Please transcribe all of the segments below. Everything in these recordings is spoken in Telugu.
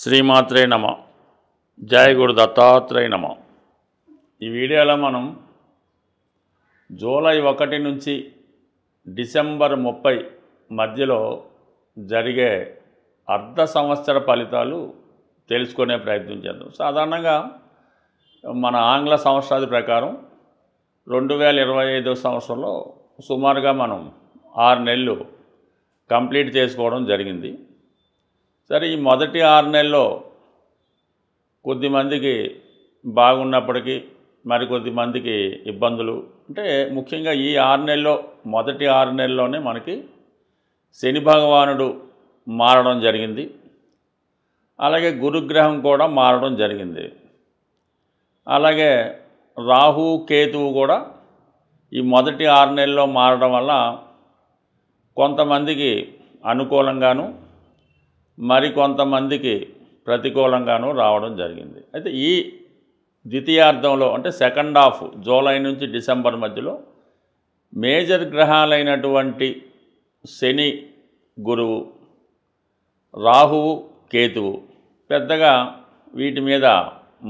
శ్రీమాత్రే నమ. జయ గురు దత్తాత్రేయ నమ. ఈ వీడియోలో మనం జూలై 1 నుంచి డిసెంబర్ 30 మధ్యలో జరిగే అర్ధ సంవత్సర ఫలితాలు తెలుసుకునే ప్రయత్నం చేద్దాం. సాధారణంగా మన ఆంగ్ల సంవత్సరాది ప్రకారం 2025 సంవత్సరంలో సుమారుగా మనం 6 నెలలు కంప్లీట్ చేసుకోవడం జరిగింది. సరే, ఈ మొదటి 6 నెలల్లో కొద్దిమందికి బాగున్నప్పటికీ మరికొద్దిమందికి ఇబ్బందులు, అంటే ముఖ్యంగా ఈ 6 నెలల్లో మొదటి 6 నెలల్లోనే మనకి శని భగవానుడు మారడం జరిగింది. అలాగే గురుగ్రహం కూడా మారడం జరిగింది. అలాగే రాహు కేతువు కూడా ఈ మొదటి 6 నెలల్లో మారడం వల్ల కొంతమందికి అనుకూలంగాను మరికొంతమందికి ప్రతికూలంగాను రావడం జరిగింది. అయితే ఈ ద్వితీయార్థంలో అంటే సెకండ్ హాఫ్ జూలై నుంచి డిసెంబర్ మధ్యలో మేజర్ గ్రహాలైనటువంటి శని, గురువు, రాహువు, కేతువు పెద్దగా వీటి మీద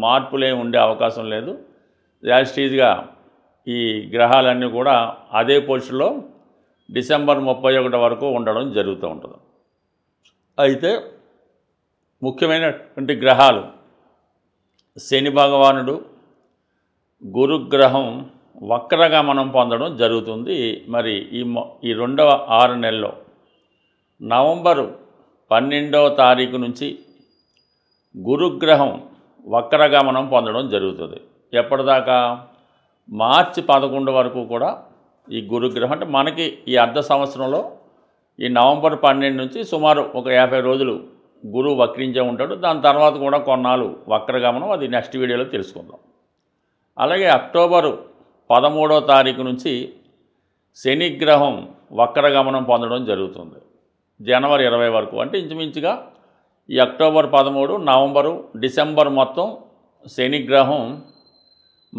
మార్పులే ఉండే అవకాశం లేదు. యాస్టీజ్గా ఈ గ్రహాలన్నీ కూడా అదే పొజిషన్లో డిసెంబర్ 31 వరకు ఉండడం జరుగుతూ ఉంటుంది. అయితే ముఖ్యమైనటువంటి గ్రహాలు శని భగవానుడు, గురుగ్రహం వక్రగమనం పొందడం జరుగుతుంది. మరి ఈ రెండవ 6 నెలల్లో నవంబరు 12వ తారీఖు నుంచి గురుగ్రహం వక్రగమనం పొందడం జరుగుతుంది. ఎప్పటిదాకా? మార్చి 11 వరకు కూడా ఈ గురుగ్రహం, అంటే మనకి ఈ అర్ధ సంవత్సరంలో ఈ నవంబర్ 12 నుంచి సుమారు ఒక 50 రోజులు గురువు వక్రించే ఉంటాడు. దాని తర్వాత కూడా కొన్నాళ్ళు వక్రగమనం, అది నెక్స్ట్ వీడియోలో తెలుసుకుందాం. అలాగే అక్టోబరు 13వ తారీఖు నుంచి శనిగ్రహం వక్రగమనం పొందడం జరుగుతుంది. జనవరి 20 వరకు, అంటే ఇంచుమించుగా ఈ అక్టోబర్ 13, నవంబరు, డిసెంబర్ మొత్తం శనిగ్రహం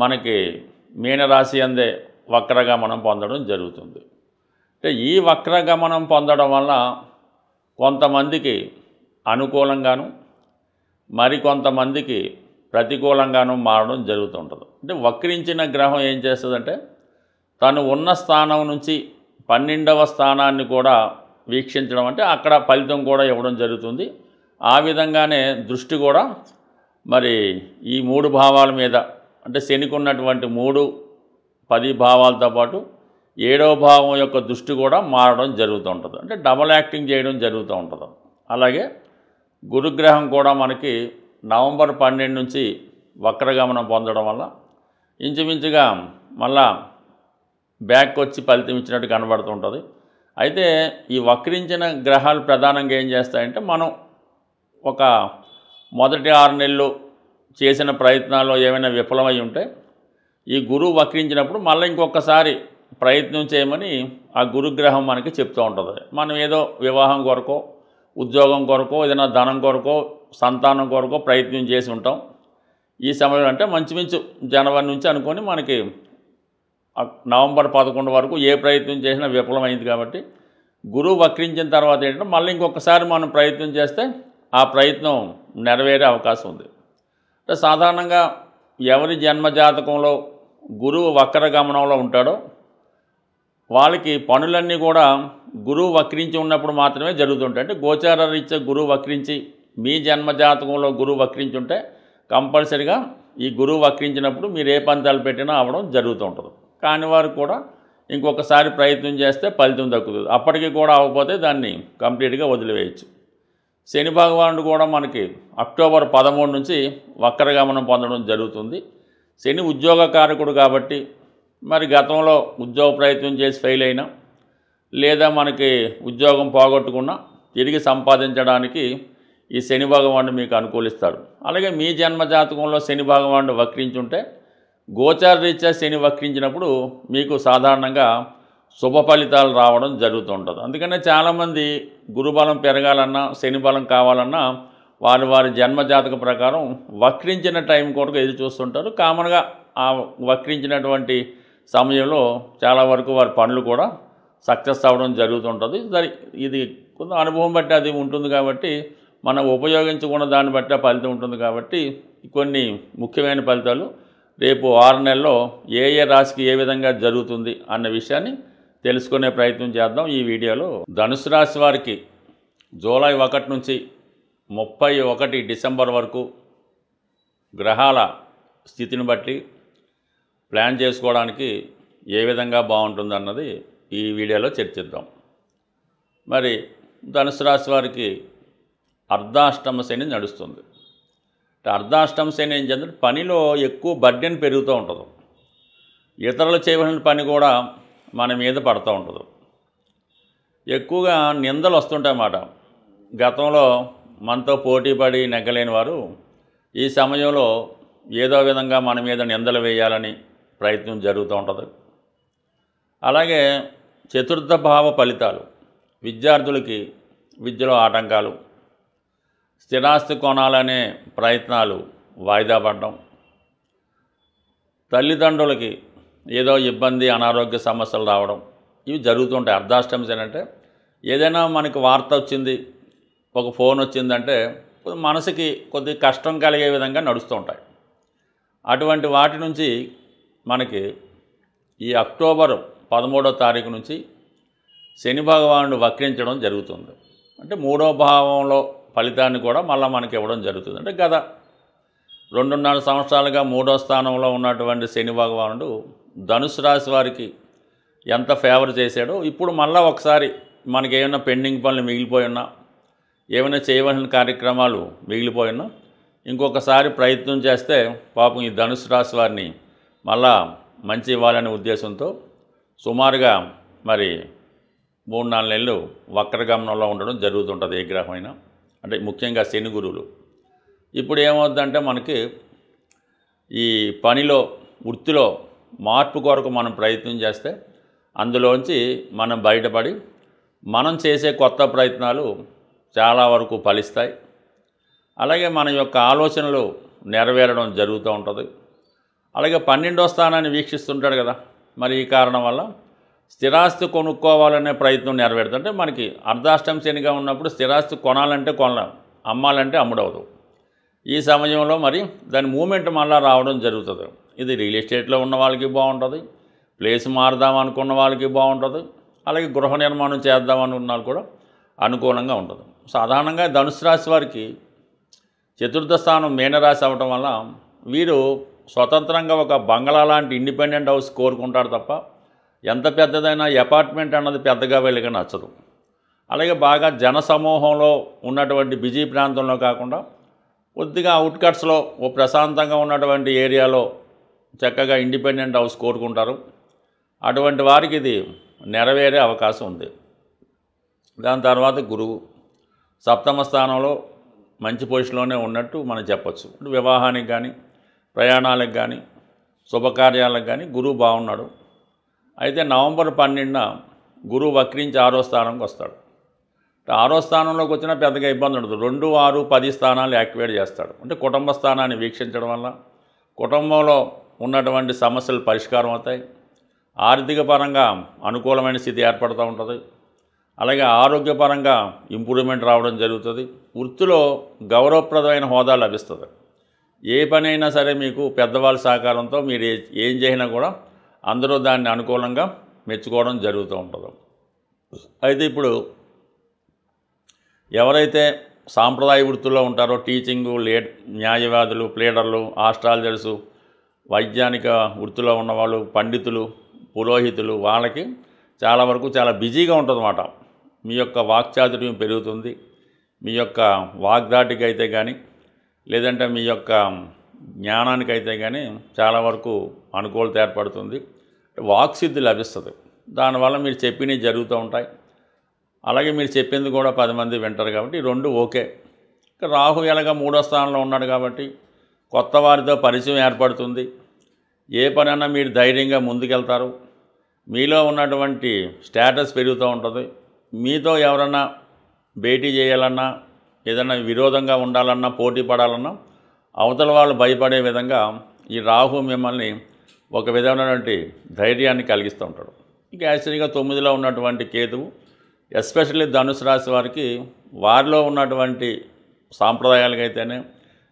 మనకి మీనరాశి అందే వక్రగమనం పొందడం జరుగుతుంది. అంటే ఈ వక్రగమనం పొందడం వల్ల కొంతమందికి అనుకూలంగాను మరికొంతమందికి ప్రతికూలంగాను మారడం జరుగుతుంటుంది. అంటే వక్రించిన గ్రహం ఏం చేస్తుందంటే తను ఉన్న స్థానం నుంచి 12వ స్థానాన్ని కూడా వీక్షించడం, అంటే అక్కడ ఫలితం కూడా ఇవ్వడం జరుగుతుంది. ఆ విధంగానే దృష్టి కూడా మరి ఈ 3 భావాల మీద, అంటే శనికి ఉన్నటువంటి 3, 10 భావాలతో పాటు 7వ భావం యొక్క దృష్టి కూడా మారడం జరుగుతూ ఉంటుంది. అంటే డబల్ యాక్టింగ్ చేయడం జరుగుతూ ఉంటుంది. అలాగే గురుగ్రహం కూడా మనకి నవంబర్ 12 నుంచి వక్రగమనం పొందడం వల్ల ఇంచుమించుగా మళ్ళా బ్యాక్ వచ్చి ఫలితం ఇచ్చినట్టు కనబడుతుంటుంది. అయితే ఈ వక్రించిన గ్రహాలు ప్రధానంగా ఏం చేస్తాయంటే, మనం ఒక మొదటి 6 నెలలు చేసిన ప్రయత్నాల్లో ఏమైనా విఫలమై ఉంటే ఈ గురువు వక్రించినప్పుడు మళ్ళీ ఇంకొకసారి ప్రయత్నం చేయమని ఆ గురుగ్రహం మనకి చెప్తూ ఉంటుంది. మనం ఏదో వివాహం కొరకో, ఉద్యోగం కొరకో, ఏదైనా ధనం కొరకో, సంతానం కొరకో ప్రయత్నం చేసి ఉంటాం. ఈ సమయంలో అంటే మంచుమించు జనవరి నుంచి అనుకొని మనకి నవంబర్ 11 వరకు ఏ ప్రయత్నం చేసినా విఫలమైంది. కాబట్టి గురువు వక్రించిన తర్వాత ఏంటంటే మళ్ళీ ఇంకొకసారి మనం ప్రయత్నం చేస్తే ఆ ప్రయత్నం నెరవేరే అవకాశం ఉంది. అంటే సాధారణంగా ఎవరి జన్మజాతకంలో గురువు వక్రగమనంలో ఉంటాడో వాళ్ళకి పనులన్నీ కూడా గురువు వక్రించి ఉన్నప్పుడు మాత్రమే జరుగుతుంటాయి. అంటే గోచార రీత్యా గురువు వక్రించి మీ జన్మజాతకంలో గురువు వక్రించి ఉంటే కంపల్సరిగా ఈ గురువు వక్రించినప్పుడు మీరు ఏ పంతాలు పెట్టినా అవ్వడం జరుగుతూ ఉంటుంది. కాని వారు కూడా ఇంకొకసారి ప్రయత్నం చేస్తే ఫలితం దక్కుతుంది. అప్పటికి కూడా అవ్వకపోతే దాన్ని కంప్లీట్గా వదిలివేయచ్చు. శని భగవానుడు కూడా మనకి అక్టోబర్ 13 నుంచి వక్రగమనం పొందడం జరుగుతుంది. శని ఉద్యోగకారకుడు కాబట్టి మరి గతంలో ఉద్యోగ ప్రయత్నం చేసి ఫెయిల్ అయినా, లేదా మనకి ఉద్యోగం పోగొట్టుకున్నా తిరిగి సంపాదించడానికి ఈ శని భగవానుడు మీకు అనుకూలిస్తాడు. అలాగే మీ జన్మజాతకంలో శని భగవానుడు వక్రించుంటే గోచార రీత్యా శని వక్రించినప్పుడు మీకు సాధారణంగా శుభ ఫలితాలు రావడం జరుగుతుంటుంది. అందుకనే చాలామంది గురుబలం పెరగాలన్నా, శని బలం కావాలన్నా వారి జన్మజాతక ప్రకారం వక్రించిన టైం కొరకు ఎదురు చూస్తుంటారు. కామన్గా ఆ వక్రించినటువంటి సమయంలో చాలా వరకు వారి పనులు కూడా సక్సెస్ అవ్వడం జరుగుతుంటుంది. ఇది కొంత అనుభవం బట్టి అది ఉంటుంది. కాబట్టి మనం ఉపయోగించుకున్న దాన్ని బట్టి ఆ ఫలితం ఉంటుంది. కాబట్టి కొన్ని ముఖ్యమైన ఫలితాలు రేపు 6 నెలల్లో ఏ ఏ రాశికి ఏ విధంగా జరుగుతుంది అన్న విషయాన్ని తెలుసుకునే ప్రయత్నం చేద్దాం ఈ వీడియోలో. ధనుసు రాశి వారికి జూలై 1 నుంచి 31 డిసెంబర్ వరకు గ్రహాల స్థితిని బట్టి ప్లాన్ చేసుకోవడానికి ఏ విధంగా బాగుంటుందన్నది ఈ వీడియోలో చర్చిద్దాం. మరి ధనుసు రాశి వారికి అర్ధాష్టమ శని నడుస్తుంది. అర్ధాష్టమ శని ఏం చేద్దాం, పనిలో ఎక్కువ బర్డెన్ పెరుగుతూ ఉంటుంది. ఇతరులు చేయవలసిన పని కూడా మన మీద పడుతూ ఉంటుంది. ఎక్కువగా నిందలు వస్తుంటాయన్నమాట. గతంలో మనతో పోటీపడి నెగ్గలేని వారు ఈ సమయంలో ఏదో విధంగా మన మీద నిందలు వేయాలని ప్రయత్నం జరుగుతూ ఉంటుంది. అలాగే చతుర్థ భావ ఫలితాలు, విద్యార్థులకి విద్యలో ఆటంకాలు, స్థిరాస్తి కొనాలనే ప్రయత్నాలు వాయిదా పడడం, తల్లిదండ్రులకి ఏదో ఇబ్బంది అనారోగ్య సమస్యలు రావడం, ఇవి జరుగుతుంటాయి. అర్ధాష్టమ శని అంటే ఏదైనా మనకి వార్త వచ్చింది, ఒక ఫోన్ వచ్చిందంటే మనసుకి కొద్దిగా కష్టం కలిగే విధంగా నడుస్తూ ఉంటాయి. అటువంటి వాటి నుంచి మనకి ఈ అక్టోబర్ 13వ తారీఖు నుంచి శని భగవానుడు వక్రించడం జరుగుతుంది. అంటే 3వ భావంలో ఫలితాన్ని కూడా మళ్ళీ మనకి ఇవ్వడం జరుగుతుంది. అంటే గత 2.5 సంవత్సరాలుగా 3వ స్థానంలో ఉన్నటువంటి శని భగవానుడు ధనుసు రాశి వారికి ఎంత ఫేవర్ చేశాడో ఇప్పుడు మళ్ళీ ఒకసారి మనకి ఏమైనా పెండింగ్ పనులు మిగిలిపోయి ఉన్నా, ఏమైనా చేయవలసిన కార్యక్రమాలు మిగిలిపోయి ఉన్నా ఇంకొకసారి ప్రయత్నం చేస్తే పాపం ఈ ధనుసు రాశి వారిని మళ్ళా మంచి ఇవ్వాలనే ఉద్దేశంతో సుమారుగా మరి 3-4 నెలలు వక్రగమనంలో ఉండడం జరుగుతుంటుంది ఏ గ్రహమైనా. అంటే ముఖ్యంగా శని గురువులు. ఇప్పుడు ఏమవుద్దంటే మనకి ఈ పనిలో వృత్తిలో మార్పు కొరకు మనం ప్రయత్నం చేస్తే అందులోంచి మనం బయటపడి మనం చేసే కొత్త ప్రయత్నాలు చాలా వరకు ఫలిస్తాయి. అలాగే మన యొక్క ఆలోచనలు నెరవేరడం జరుగుతూ ఉంటుంది. అలాగే 12వ స్థానాన్ని వీక్షిస్తుంటాడు కదా, మరి ఈ కారణం వల్ల స్థిరాస్తి కొనుక్కోవాలనే ప్రయత్నం నెరవేరుతుంది. అంటే మనకి అర్ధాష్టమ శనిగా ఉన్నప్పుడు స్థిరాస్తి కొనాలంటే కొనలేం, అమ్మాలంటే అమ్ముడవదు. ఈ సమయంలో మరి దాని మూమెంట్ మళ్ళీ రావడం జరుగుతుంది. ఇది రియల్ ఎస్టేట్లో ఉన్న వాళ్ళకి బాగుంటుంది, ప్లేస్ మారుదాం అనుకున్న వాళ్ళకి బాగుంటుంది, అలాగే గృహ నిర్మాణం చేద్దాం అనుకున్న వాళ్ళు కూడా అనుకూలంగా ఉంటుంది. సాధారణంగా ధనుసు రాశి వారికి చతుర్థ స్థానం మీనరాశి అవ్వటం వల్ల వీరు స్వతంత్రంగా ఒక బంగ్లా లాంటి ఇండిపెండెంట్ హౌస్ కోరుకుంటారు తప్ప ఎంత పెద్దదైనా అపార్ట్మెంట్ అన్నది పెద్దగా వీళ్ళకి నచ్చదు. అలాగే బాగా జన సమూహంలో ఉన్నటువంటి బిజీ ప్రాంతంలో కాకుండా కొద్దిగా అవుట్కట్స్లో ఓ ప్రశాంతంగా ఉన్నటువంటి ఏరియాలో చక్కగా ఇండిపెండెంట్ హౌస్ కోరుకుంటారు. అటువంటి వారికి ఇది నెరవేరే అవకాశం ఉంది. దాని తర్వాత గురువు సప్తమ స్థానంలో మంచి పొజిషన్లోనే ఉన్నట్టు మనం చెప్పచ్చు. వివాహానికి కానీ ప్రయాణాలకు కానీ శుభకార్యాలకు కానీ గురువు బాగున్నాడు. అయితే నవంబర్ 12న గురువు వక్రించి 6వ స్థానంకి వస్తాడు. 6వ స్థానంలోకి వచ్చినా పెద్దగా ఇబ్బంది ఉండదు. 2, 6, 10 స్థానాలు యాక్టివేట్ చేస్తాడు. అంటే కుటుంబ స్థానాన్ని వీక్షించడం వల్ల కుటుంబంలో ఉన్నటువంటి సమస్యలు పరిష్కారం అవుతాయి. ఆర్థిక పరంగా అనుకూలమైన స్థితి ఏర్పడుతూ ఉంటుంది. అలాగే ఆరోగ్యపరంగా ఇంప్రూవ్మెంట్ రావడం జరుగుతుంది. వృత్తిలో గౌరవప్రదమైన హోదా లభిస్తుంది. ఏ పని అయినా సరే మీకు పెద్దవాళ్ళ సహకారంతో మీరు ఏం చేసినా కూడా అందరూ దాన్ని అనుకూలంగా మెచ్చుకోవడం జరుగుతూ ఉంటుంది. అయితే ఇప్పుడు ఎవరైతే సాంప్రదాయ వృత్తుల్లో ఉంటారో టీచింగు, న్యాయవాదులు, ప్లేడర్లు, ఆస్ట్రాలజర్సు, వైజ్ఞానిక వృత్తిలో ఉన్నవాళ్ళు, పండితులు, పురోహితులు, వాళ్ళకి చాలా వరకు చాలా బిజీగా ఉంటుందన్నమాట. మీ యొక్క వాక్చాతుర్యం పెరుగుతుంది. మీ యొక్క వాగ్దాటికి అయితే కానీ లేదంటే మీ యొక్క జ్ఞానానికి అయితే కానీ చాలా వరకు అనుకూలత ఏర్పడుతుంది. వాక్సిద్ధి లభిస్తుంది. దానివల్ల మీరు చెప్పినవి జరుగుతూ ఉంటాయి. అలాగే మీరు చెప్పింది కూడా 10 మంది వింటారు. కాబట్టి 2 ఓకే. రాహు ఎలాగా 3వ స్థానంలో ఉన్నాడు కాబట్టి కొత్త వారితో పరిచయం ఏర్పడుతుంది. ఏ పనైనా మీరు ధైర్యంగా ముందుకెళ్తారు. మీలో ఉన్నటువంటి స్టేటస్ పెరుగుతూ ఉంటుంది. మీతో ఎవరన్నా భేటీ చేయాలన్నా, ఏదైనా విరోధంగా ఉండాలన్నా, పోటీ పడాలన్నా అవతల వాళ్ళు భయపడే విధంగా ఈ రాహు మిమ్మల్ని ఒక విధమైనటువంటి ధైర్యాన్ని కలిగిస్తూ ఉంటాడు. ఇక యాక్చువల్గా 9లో ఉన్నటువంటి కేతువు ఎస్పెషల్లీ ధనుసు రాశి వారికి వారిలో ఉన్నటువంటి సాంప్రదాయాలకైతేనే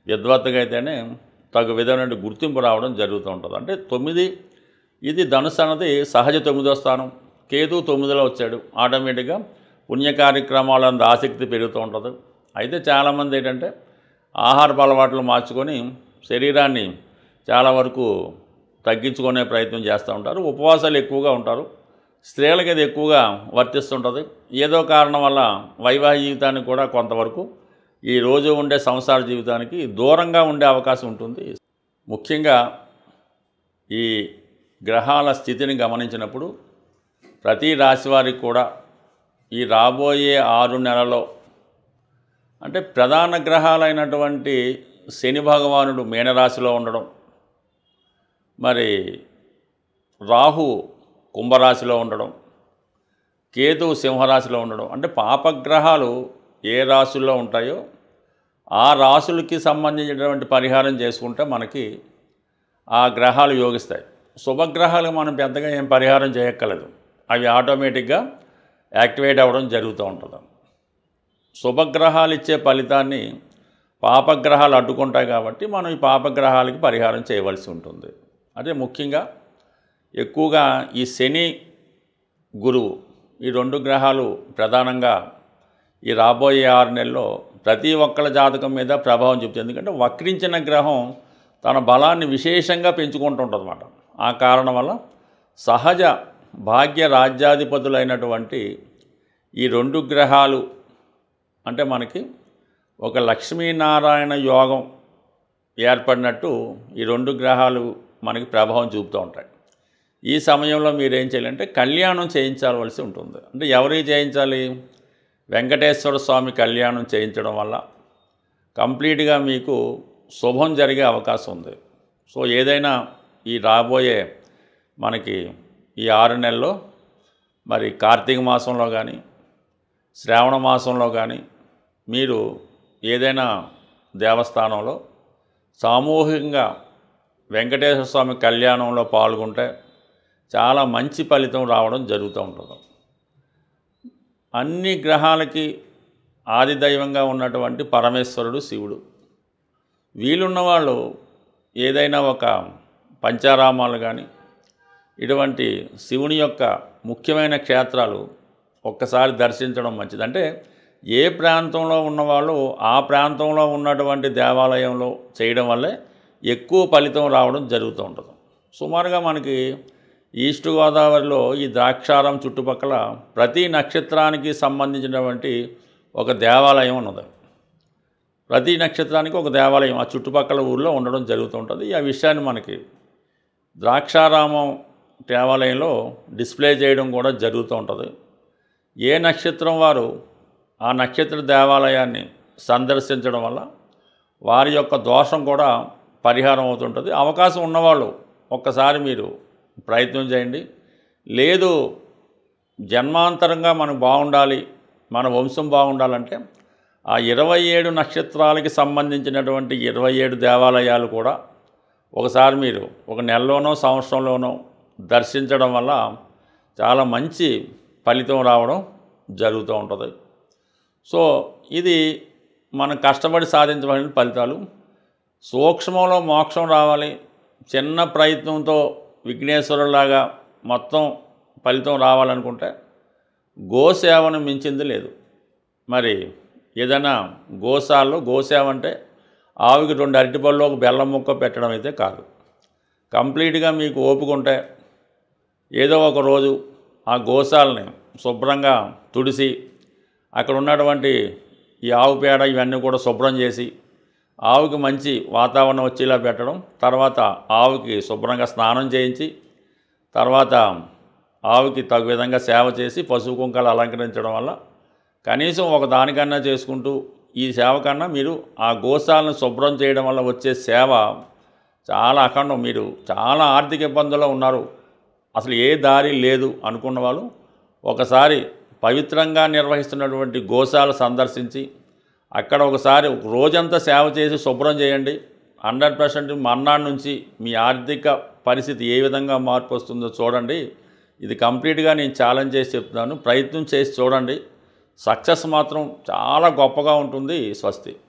విద్వత్తుకైతేనే తగు విధమైన గుర్తింపు రావడం జరుగుతూ ఉంటుంది. అంటే 9 ఇది ధనుస్సు అన్నది సహజ 9వ స్థానం. కేతు 9లో వచ్చాడు, ఆటోమేటిక్గా పుణ్య కార్యక్రమాలందు ఆసక్తి పెరుగుతూ ఉంటుంది. అయితే చాలామంది ఏంటంటే ఆహారపు అలవాట్లు మార్చుకొని శరీరాన్ని చాలా వరకు తగ్గించుకునే ప్రయత్నం చేస్తూ ఉంటారు. ఉపవాసాలు ఎక్కువగా ఉంటారు. స్త్రీలకి అది ఎక్కువగా వర్తిస్తుంటుంది. ఏదో కారణం వల్ల వైవాహిక జీవితానికి కూడా కొంతవరకు ఈ రోజు ఉండే సంసార జీవితానికి దూరంగా ఉండే అవకాశం ఉంటుంది. ముఖ్యంగా ఈ గ్రహాల స్థితిని గమనించినప్పుడు ప్రతి రాశి వారికి కూడా ఈ రాబోయే 6 నెలల్లో అంటే ప్రధాన గ్రహాలైనటువంటి శని భగవానుడు మీనరాశిలో ఉండడం, మరి రాహు కుంభరాశిలో ఉండడం, కేతువు సింహరాశిలో ఉండడం, అంటే పాపగ్రహాలు ఏ రాశుల్లో ఉంటాయో ఆ రాశులకి సంబంధించినటువంటి పరిహారం చేసుకుంటే మనకి ఆ గ్రహాలు యోగిస్తాయి. శుభగ్రహాలకు మనం పెద్దగా ఏం పరిహారం చేయక్కర్లేదు, అవి ఆటోమేటిక్గా యాక్టివేట్ అవ్వడం జరుగుతూ ఉంటుంది. శుభగ్రహాలు ఇచ్చే ఫలితాన్ని పాపగ్రహాలు అడ్డుకుంటాయి కాబట్టి మనం ఈ పాపగ్రహాలకి పరిహారం చేయవలసి ఉంటుంది. అదే ముఖ్యంగా ఎక్కువగా ఈ శని గురువు ఈ 2 గ్రహాలు ప్రధానంగా ఈ రాబోయే 6 నెలల్లో ప్రతి ఒక్కళ్ళ జాతకం మీద ప్రభావం చూపుతుంది. ఎందుకంటే వక్రించిన గ్రహం తన బలాన్ని విశేషంగా పెంచుకుంటుంటుందన్నమాట. ఆ కారణం వల్ల సహజ భాగ్య రాజ్యాధిపతులైనటువంటి ఈ 2 గ్రహాలు అంటే మనకి ఒక లక్ష్మీనారాయణ యోగం ఏర్పడినట్టు ఈ 2 గ్రహాలు మనకి ప్రభావం చూపుతూ ఉంటాయి. ఈ సమయంలో మీరు ఏం చేయాలంటే కళ్యాణం చేయించవలసి ఉంటుంది. అంటే ఎవరికి చేయించాలి? వెంకటేశ్వర స్వామి కళ్యాణం చేయించడం వల్ల కంప్లీట్గా మీకు శుభం జరిగే అవకాశం ఉంది. సో ఏదైనా ఈ రాబోయే మనకి ఈ 6 నెలల్లో మరి కార్తీక మాసంలో కానీ శ్రావణ మాసంలో కానీ మీరు ఏదైనా దేవస్థానంలో సామూహికంగా వెంకటేశ్వర స్వామి కళ్యాణంలో పాల్గొంటే చాలా మంచి ఫలితం రావడం జరుగుతూ ఉంటుంది. అన్ని గ్రహాలకి ఆది దైవంగా ఉన్నటువంటి పరమేశ్వరుడు శివుడు. వీలున్న వాళ్ళు ఏదైనా ఒక పంచారామాలు కానీ ఇటువంటి శివుని యొక్క ముఖ్యమైన క్షేత్రాలు ఒక్కసారి దర్శించడం మంచిది. అంటే ఏ ప్రాంతంలో ఉన్నవాళ్ళు ఆ ప్రాంతంలో ఉన్నటువంటి దేవాలయంలో చేయడం వల్లే ఎక్కువ ఫలితం రావడం జరుగుతూ ఉంటుంది. సుమారుగా మనకి ఈస్ట్ గోదావరిలో ఈ ద్రాక్షారం చుట్టుపక్కల ప్రతి నక్షత్రానికి సంబంధించినటువంటి ఒక దేవాలయం ఉన్నది. ప్రతి నక్షత్రానికి ఒక దేవాలయం ఆ చుట్టుపక్కల ఊళ్ళో ఉండడం జరుగుతూ ఉంటుంది. ఆ విషయాన్ని మనకి ద్రాక్షారామం దేవాలయంలో డిస్ప్లే చేయడం కూడా జరుగుతూ ఉంటుంది. ఏ నక్షత్రం వారు ఆ నక్షత్ర దేవాలయాన్ని సందర్శించడం వల్ల వారి యొక్క దోషం కూడా పరిహారం అవుతుంటుంది. అవకాశం ఉన్నవాళ్ళు ఒక్కసారి మీరు ప్రయత్నం చేయండి. లేదు జన్మాంతరంగా మనం బాగుండాలి, మన వంశం బాగుండాలంటే ఆ 27 నక్షత్రాలకి సంబంధించినటువంటి 27 దేవాలయాలు కూడా ఒకసారి మీరు ఒక నెలలోనో సంవత్సరంలోనో దర్శించడం వల్ల చాలా మంచి ఫలితం రావడం జరుగుతూ ఉంటుంది. సో ఇది మనం కష్టపడి సాధించవలసిన ఫలితాలు. సూక్ష్మంలో మోక్షం రావాలి, చిన్న ప్రయత్నంతో విఘ్నేశ్వరులాగా మొత్తం ఫలితం రావాలనుకుంటే గోసేవను మించింది లేదు. మరి ఏదైనా గోసేవ అంటే ఆవుకి 2 అరటిపళ్ళు ఒక బెల్లం ముక్క పెట్టడం అయితే కాదు. కంప్లీట్గా మీకు ఓపిక ఉంటే ఏదో ఒక రోజు ఆ గోశాలని శుభ్రంగా తుడిసి అక్కడ ఉన్నటువంటి ఈ ఆవు పేడ ఇవన్నీ కూడా శుభ్రం చేసి ఆవుకి మంచి వాతావరణం వచ్చేలా పెట్టడం, తర్వాత ఆవుకి శుభ్రంగా స్నానం చేయించి తర్వాత ఆవుకి తగు విధంగా సేవ చేసి పసుపు కుంకాలు అలంకరించడం వల్ల కనీసం ఒక దానికన్నా చేసుకుంటూ ఈ సేవ కన్నా మీరు ఆ గోశాలను శుభ్రం చేయడం వల్ల వచ్చే సేవ చాలా అఖండం. మీరు చాలా ఆర్థిక ఇబ్బందుల్లో ఉన్నారు, అసలు ఏ దారి లేదు అనుకున్న వాళ్ళు ఒకసారి పవిత్రంగా నిర్వహిస్తున్నటువంటి గోశాల సందర్శించి అక్కడ ఒకసారి ఒక రోజంతా సేవ చేసి శుభ్రం చేయండి. 100% మర్నాడు నుంచి మీ ఆర్థిక పరిస్థితి ఏ విధంగా మార్పు వస్తుందో చూడండి. ఇది కంప్లీట్గా నేను ఛాలెంజ్ చేసి చెప్తున్నాను. ప్రయత్నం చేసి చూడండి, సక్సెస్ మాత్రం చాలా గొప్పగా ఉంటుంది. స్వస్తి.